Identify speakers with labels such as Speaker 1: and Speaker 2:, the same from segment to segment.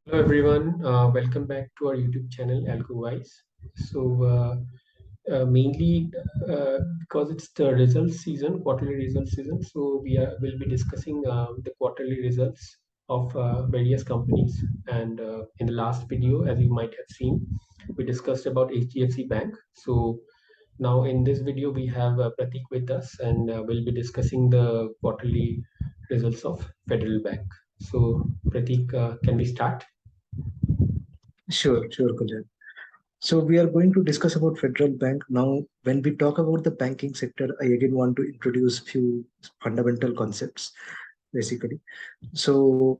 Speaker 1: Hello everyone, welcome back to our YouTube channel AlgoWise. Mainly because it's the results season, quarterly results season, so will be discussing the quarterly results of various companies. And in the last video, as you might have seen, we discussed about HDFC Bank. So now in this video, we have Pratik with us, and we'll be discussing the quarterly results of Federal Bank. So Pratik, can we start?
Speaker 2: Sure, Kuljan. So we are going to discuss about Federal Bank. Now, when we talk about the banking sector, I again want to introduce few fundamental concepts, basically. So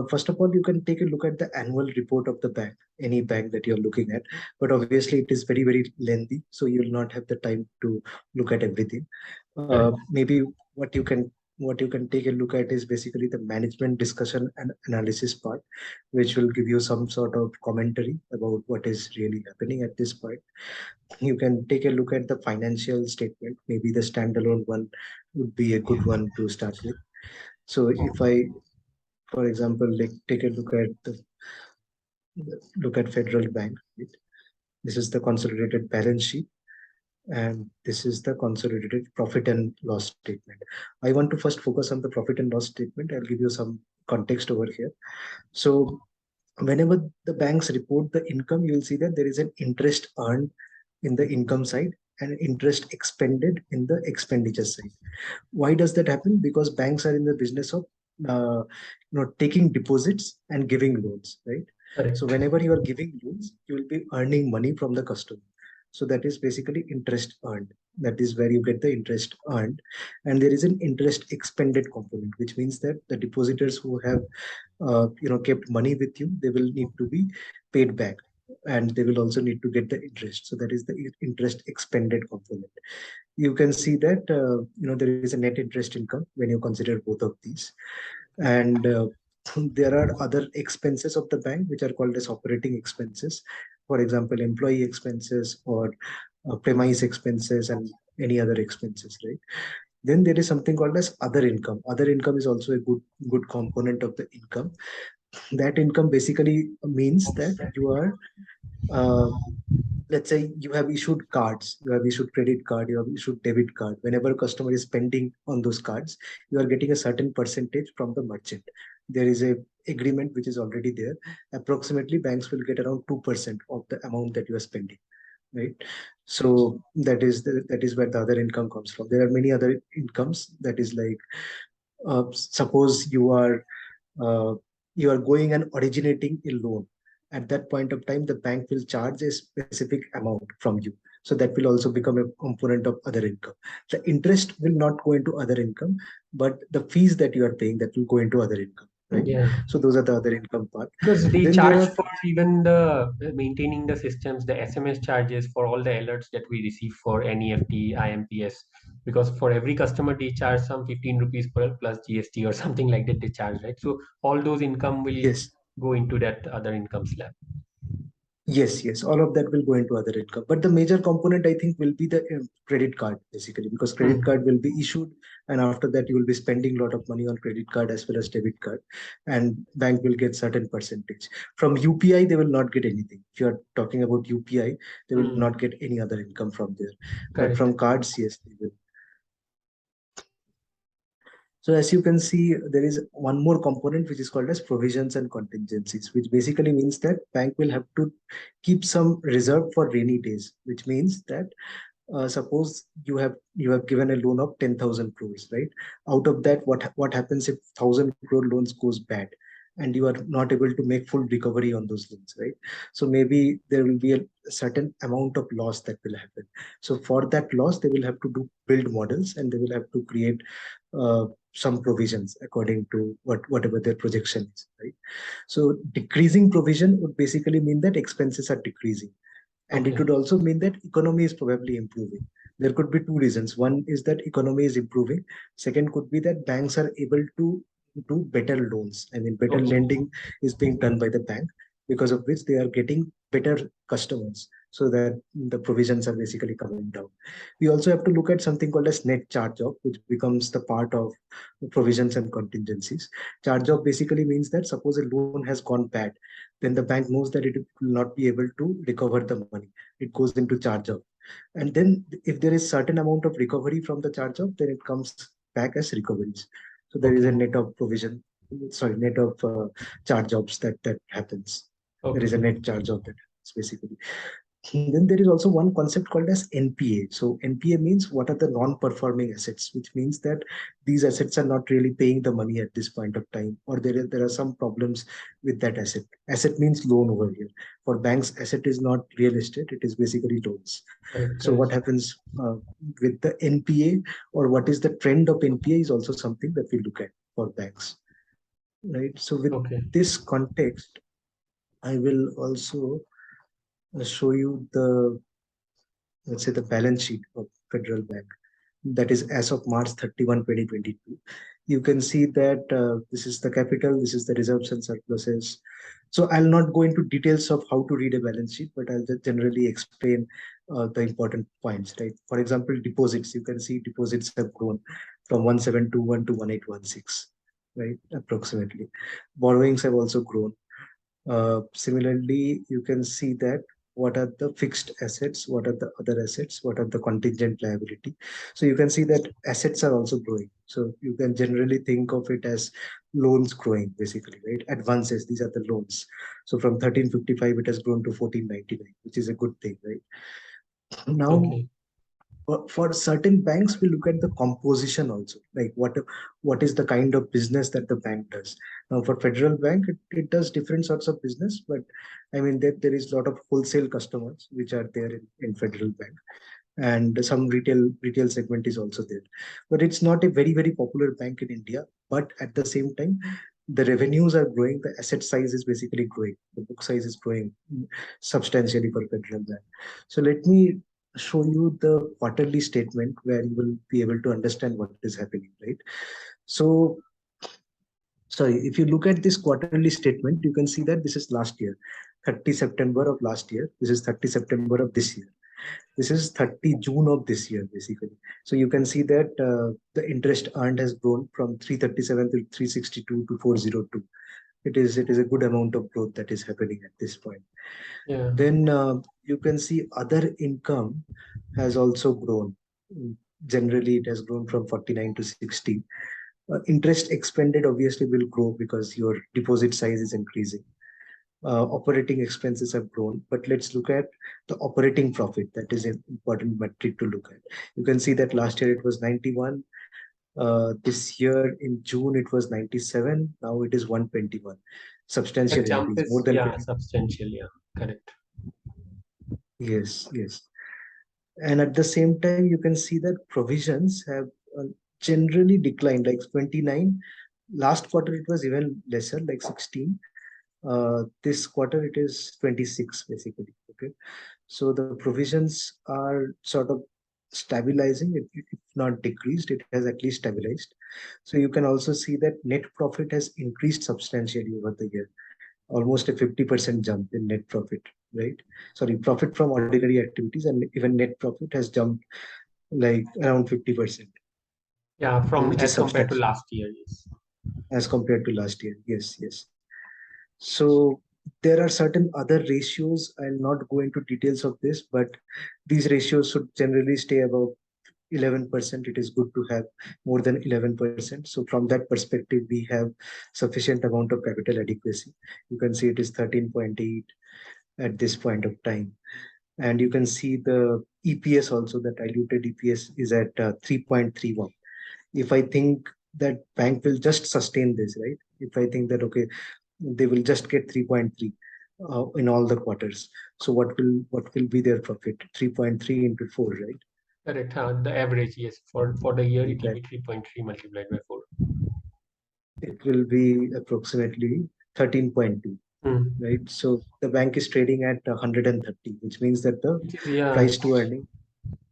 Speaker 2: first of all, you can take a look at the annual report of the bank, any bank that you're looking at. But obviously, it is very lengthy, so you will not have the time to look at everything.
Speaker 1: Correct.
Speaker 2: Maybe what you can what you can take a look at is basically the management discussion and analysis part, which will give you some sort of commentary about what is really happening at this point. You can take a look at the financial statement. Maybe the standalone one would be a good one to start with. So if I, for example, like take a look at Federal Bank, right? This is the consolidated balance sheet, and this is the consolidated profit and loss statement. I want to first focus on the profit and loss statement. I'll give you some context over here. So whenever the banks report the income, you will see that there is an interest earned in the income side and interest expended in the expenditure side. Why does that happen? Because banks are in the business of taking deposits and giving loans, right? So
Speaker 1: Correct.
Speaker 2: whenever you are giving loans, you will be earning money from the customer. So that is basically interest earned. That is where you get the interest earned. And there is an interest expended component, which means that the depositors who have kept money with you, they will need to be paid back, and they will also need to get the interest. So that is the interest expended component. You can see that there is a net interest income when you consider both of these. And there are other expenses of the bank which are called as operating expenses. For example, employee expenses or premise expenses and any other expenses, right? Then there is something called as other income. Other income is also a good component of the income. That income basically means that you are uh, let's say you have issued cards, you have issued credit card, you have issued debit card. Whenever a customer is spending on those cards, you are getting a certain percentage from the merchant. There is a agreement which is already there. Approximately banks will get around 2% of the amount that you are spending, right? So that is where the other income comes from. There are many other incomes. That is like, suppose uh, you are going and originating a loan. At that point of time, the bank will charge a specific amount from you. So that will also become a component of other income. The interest will not go into other income, but the fees that you are paying, that will go into other income, right?
Speaker 1: Yeah,
Speaker 2: So those are the other income part.
Speaker 1: because they
Speaker 2: Then there
Speaker 1: charge
Speaker 2: are
Speaker 1: for even the maintaining the systems, the SMS charges for all the alerts that we receive for NEFT, IMPS. Because for every customer they charge some 15 rupees per plus GST or something like that they charge, right? So all those income will
Speaker 2: yes,
Speaker 1: go into that other income slab.
Speaker 2: yes, all of that will go into other income. But the major component, I think, will be the credit card, basically, because credit
Speaker 1: Hmm.
Speaker 2: card will be issued, and after that, you will be spending a lot of money on credit card as well as debit card, and bank will get certain percentage. From UPI, they will not get anything. If you are talking about UPI, they will
Speaker 1: Hmm.
Speaker 2: not get any other income from there. But from
Speaker 1: Correct.
Speaker 2: cards, yes, they will. So as you can see, there is one more component which is called as provisions and contingencies, which basically means that bank will have to keep some reserve for rainy days, which means that suppose you have given a loan of 10,000 crores, right? Out of that, what happens if 1,000 crore loans goes bad and you are not able to make full recovery on those loans, right? So maybe there will be a certain amount of loss that will happen. So for that loss, they will have to do build models, and they will have to create uh, some provisions according to whatever their projection is, right? So decreasing provision would basically mean that expenses are decreasing, and it
Speaker 1: Okay.
Speaker 2: would also mean that economy is probably improving. There could be two reasons. One is that economy is improving. Second could be that banks are able to do better loans. I mean, better
Speaker 1: Okay.
Speaker 2: lending is being done by the bank, because of which they are getting better customers. so that the provisions are basically coming down. We also have to look at something called as net charge-off, which becomes the part of provisions and contingencies. Charge-off basically means that suppose a loan has gone bad, then the bank knows that it will not be able to recover the money. It goes into charge-off. And then if there is certain amount of recovery from the charge-off, then it comes back as recoveries. So there is a
Speaker 1: Okay.
Speaker 2: net of provision, sorry, net of charge-offs that happens. There is a
Speaker 1: Okay.
Speaker 2: net charge-off that happens basically. Then there is also one concept called as NPA. So NPA means what are the non-performing assets, which means that these assets are not really paying the money at this point of time, or there are some problems with that asset. Asset means loan over here. For banks, asset is not real estate; it is basically loans.
Speaker 1: Correct.
Speaker 2: So what
Speaker 1: Correct.
Speaker 2: happens with the NPA, or what is the trend of NPA, is also something that we look at for banks, right? So with
Speaker 1: Okay.
Speaker 2: this context, I will also show you the, let's say, the balance sheet of Federal Bank. That is as of March 31, 2022. You can see that this is the capital, this is the reserves and surpluses. So I'll not go into details of how to read a balance sheet, but I'll just generally explain the important points, right? For example, deposits. You can see deposits have grown from 1721 to 1816, right? Approximately. Borrowings have also grown. Similarly, you can see that what are the fixed assets, what are the other assets, what are the contingent liability. So you can see that assets are also growing. So you can generally think of it as loans growing, basically, right? Advances, these are the loans. So from 1355, it has grown to 1499, which is a good thing, right? Now,
Speaker 1: Okay.
Speaker 2: for certain banks, we look at the composition also, like what is the kind of business that the bank does. Now for Federal Bank, it does different sorts of business, but I mean there is a lot of wholesale customers which are there in Federal Bank, and some retail segment is also there, but it's not a very popular bank in India. But at the same time, the revenues are growing, the asset size is basically growing, the book size is growing substantially for Federal Bank. So let me show you the quarterly statement where you will be able to understand what is happening, right? So, sorry, if you look at this quarterly statement, you can see that this is last year, 30 September of last year. This is 30 September of this year. This is 30 June of this year, basically. So you can see that the interest earned has grown from 337 to 362 to 402. It is a good amount of growth that is happening at this point.
Speaker 1: Yeah.
Speaker 2: Then you can see other income has also grown. Generally, it has grown from 49 to 60. Interest expended obviously will grow because your deposit size is increasing. Operating expenses have grown, but let's look at the operating profit. That is an important metric to look at. You can see that last year it was 91. This year in June it was 97. Now it is 121. Substantial
Speaker 1: That
Speaker 2: increase,
Speaker 1: jump
Speaker 2: more
Speaker 1: is,
Speaker 2: than
Speaker 1: yeah,
Speaker 2: 50.
Speaker 1: substantial. Yeah. Correct.
Speaker 2: Yes, yes. And at the same time, you can see that provisions have generally declined, like 29. Last quarter it was even lesser, like 16. This quarter it is 26, basically. Okay, so the provisions are sort of stabilizing, if not decreased, it has at least stabilized. So you can also see that net profit has increased substantially over the year, almost a 50% jump in net profit, right? Sorry, profit from ordinary activities, and even net profit has jumped like around 50%,
Speaker 1: Yeah. From
Speaker 2: which is
Speaker 1: as compared to
Speaker 2: substantial
Speaker 1: last year. Yes.
Speaker 2: as compared to last year. Yes, yes. So there are certain other ratios. I'll not go into details of this, but these ratios should generally stay above 11%. It is good to have more than 11%. So from that perspective, we have sufficient amount of capital adequacy. You can see it is 13.8 at this point of time. And you can see the EPS also, the diluted EPS is at 3.31. If I think that bank will just sustain this, right? If I think that, okay, they will just get 3.3 in all the quarters. So what will be their profit? 3.3 into 4, right?
Speaker 1: Correct. The average, yes. For the year, it will
Speaker 2: That
Speaker 1: be 3.3 multiplied by 4.
Speaker 2: it will be approximately 13.2,
Speaker 1: Hmm.
Speaker 2: right? So the bank is trading at 130, which means that the
Speaker 1: Which is, yeah.
Speaker 2: price to earning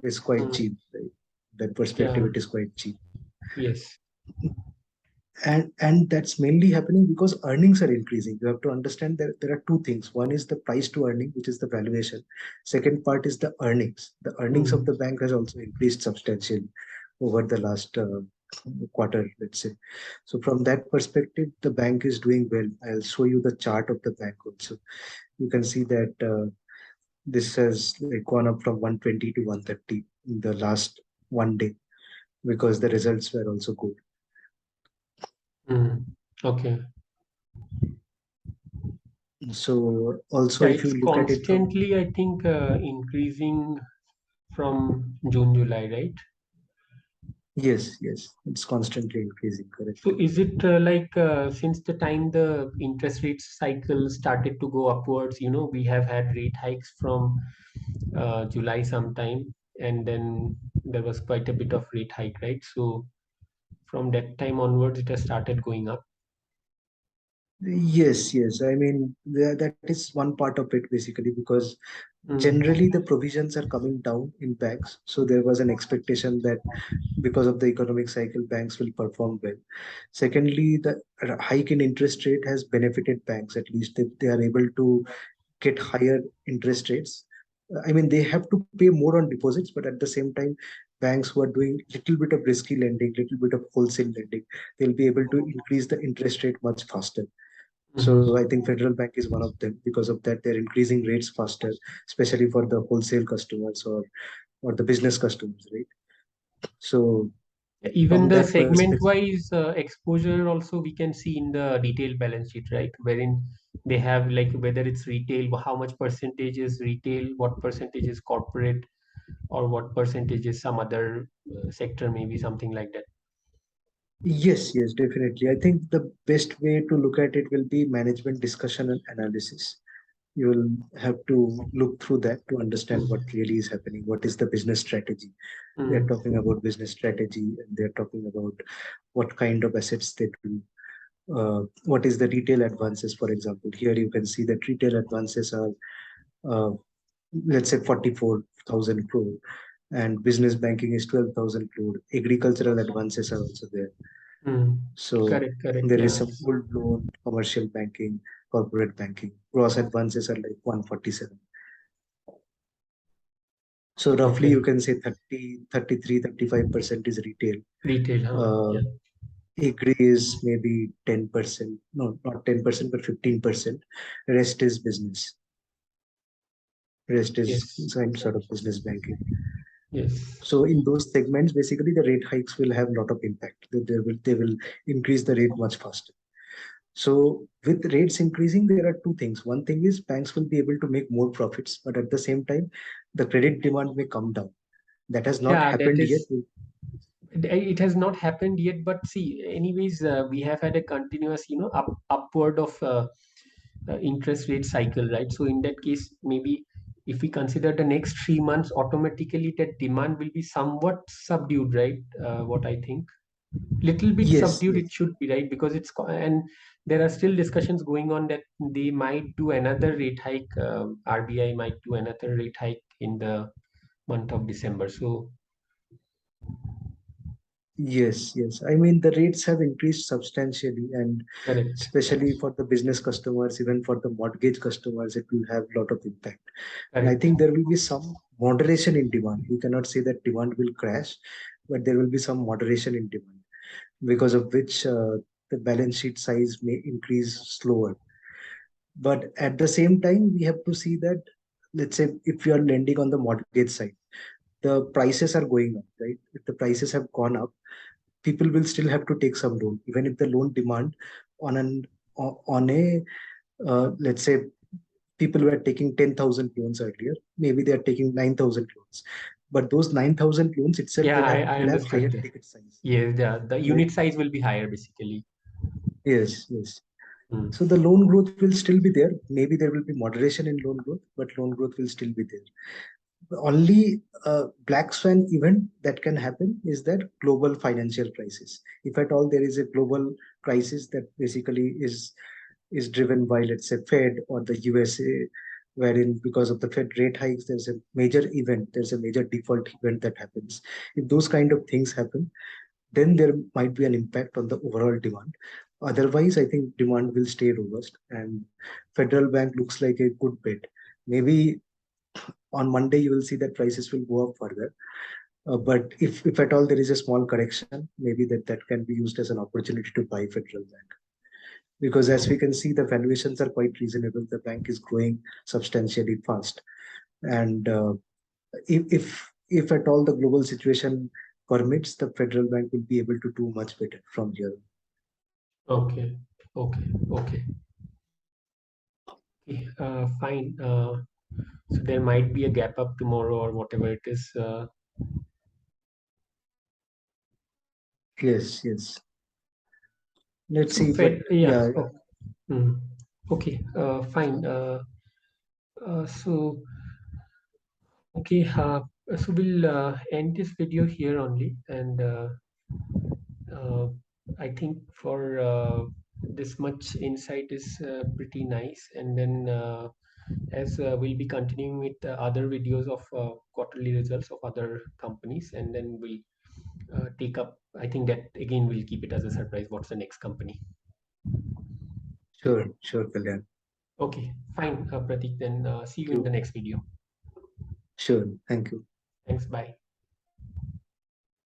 Speaker 2: is quite
Speaker 1: Hmm.
Speaker 2: cheap, right? That perspective,
Speaker 1: Yeah.
Speaker 2: it is quite cheap.
Speaker 1: Yes.
Speaker 2: And that's mainly happening because earnings are increasing. You have to understand that there are two things. One is the price to earning, which is the valuation. Second part is the earnings. The earnings of
Speaker 1: Mm.
Speaker 2: the bank has also increased substantially over the last quarter, let's say. So from that perspective, the bank is doing well. I'll show you the chart of the bank also. You can see that this has like gone up from 120 to 130 in the last one day because the results were also good.
Speaker 1: Mm. Okay.
Speaker 2: So also,
Speaker 1: Yeah,
Speaker 2: if you
Speaker 1: it's
Speaker 2: look at it from,
Speaker 1: constantly, I think, increasing from June, July, right?
Speaker 2: yes, yes, it's constantly increasing, correct.
Speaker 1: So is it like since the time the interest rate cycle started to go upwards, we have had rate hikes from July sometime, and then there was quite a bit of rate hike, right? So from that time onwards, it has started going up.
Speaker 2: Yes, yes. I mean, that is one part of it basically because
Speaker 1: Mm.
Speaker 2: generally the provisions are coming down in banks. So there was an expectation that because of the economic cycle, banks will perform well. Secondly, the hike in interest rate has benefited banks. At least they are able to get higher interest rates. I mean, they have to pay more on deposits, but at the same time, banks who are doing little bit of risky lending, little bit of wholesale lending, they'll be able to increase the interest rate much faster. So I
Speaker 1: Mhm.
Speaker 2: think Federal Bank is one of them. Because of that, they're increasing rates faster, especially for the wholesale customers or the business customers, right? So
Speaker 1: Even
Speaker 2: from
Speaker 1: the
Speaker 2: that perspective,
Speaker 1: segment-wise exposure also we can see in the retail balance sheet, right? Wherein they have like whether it's retail, how much percentage is retail, what percentage is corporate, or what percentage is some other sector, maybe something like that.
Speaker 2: yes, yes, definitely. I think the best way to look at it will be management discussion and analysis. You will have to look through that to understand what
Speaker 1: Mm.
Speaker 2: really is happening. What is the business strategy? They're
Speaker 1: Mm.
Speaker 2: talking about business strategy and they're talking about what kind of assets they do. What is the retail advances, for example? Here you can see that retail advances are, uh, let's say, 44,000 crore, and business banking is 12,000 crore. Agricultural advances are also there.
Speaker 1: Mm.
Speaker 2: So
Speaker 1: Correct, correct.
Speaker 2: there is
Speaker 1: Yeah.
Speaker 2: some gold loan, commercial banking, corporate banking. Gross advances are like 147. So roughly you
Speaker 1: Okay.
Speaker 2: can say 30, 33, 35% is retail.
Speaker 1: Retail, huh?
Speaker 2: Uh,
Speaker 1: Yeah.
Speaker 2: Agri is maybe 10%. No, not 10%, but 15%. Rest is business. Rest is
Speaker 1: Yes.
Speaker 2: some sort of business banking.
Speaker 1: Yes.
Speaker 2: So in those segments, basically the rate hikes will have a lot of impact. They will increase the rate much faster. So with rates increasing, there are two things. One thing is banks will be able to make more profits, but at the same time, the credit demand may come down. That has not
Speaker 1: Yeah, that
Speaker 2: happened yet.
Speaker 1: is. It has not happened yet, but see, anyways, we have had a continuous, upward of interest rate cycle, right? So in that case, maybe if we consider the next 3 months, automatically that demand will be somewhat subdued, right? What I think, little bit
Speaker 2: Yes,
Speaker 1: subdued it
Speaker 2: yes,
Speaker 1: should be, right? Because and there are still discussions going on that they might do another rate hike. RBI might do another rate hike in the month of December. So
Speaker 2: yes, yes. I mean, the rates have increased substantially, and
Speaker 1: correct,
Speaker 2: especially for the business customers, even for the mortgage customers, it will have a lot of impact. And I
Speaker 1: correct.
Speaker 2: think there will be some moderation in demand. We cannot say that demand will crash, but there will be some moderation in demand, because of which the balance sheet size may increase slower. But at the same time, we have to see that, let's say, if you are lending on the mortgage side, the prices are going up, right? If the prices have gone up, people will still have to take some loan, even if the loan demand on an on a let's say people were taking 10,000 loans earlier, maybe they are taking 9,000 loans, but those 9,000 loans itself
Speaker 1: Yeah, I
Speaker 2: will have higher
Speaker 1: understood that.
Speaker 2: ticket size,
Speaker 1: Yes, the
Speaker 2: right?
Speaker 1: unit size will be higher basically.
Speaker 2: Yes, yes.
Speaker 1: Mm.
Speaker 2: So the loan growth will still be there. Maybe there will be moderation in loan growth, but loan growth will still be there. The only black swan event that can happen is that global financial crisis. If at all there is a global crisis that basically is driven by, let's say, Fed or the USA, wherein because of the Fed rate hikes, there's a major default event that happens. If those kind of things happen, then there might be an impact on the overall demand. Otherwise, I think demand will stay robust, and Federal Bank looks like a good bet. Maybe on Monday you will see that prices will go up further. But if at all there is a small correction, maybe that can be used as an opportunity to buy Federal Bank. Because as we
Speaker 1: Oh,
Speaker 2: can see, the valuations are quite reasonable. The bank is growing substantially fast. And if at all the global situation permits, the Federal Bank will be able to do much better from here.
Speaker 1: okay, okay, okay. Fine. So there might be a gap up tomorrow or whatever it is.
Speaker 2: Yes, yes. Let's
Speaker 1: So
Speaker 2: see, but
Speaker 1: Fed, yeah.
Speaker 2: yeah,
Speaker 1: Oh, hmm. Okay. Fine. So okay. So we'll end this video here only, and uh, I think for this much insight is pretty nice. And then as we'll be continuing with other videos of quarterly results of other companies, and then we'll take up. I think that again we'll keep it as a surprise. What's the next company?
Speaker 2: sure, sure, Kalyan.
Speaker 1: Okay, fine, Pratik. Then see
Speaker 2: Thank
Speaker 1: you in
Speaker 2: you.
Speaker 1: the next video.
Speaker 2: Sure, thank you.
Speaker 1: Thanks. Bye.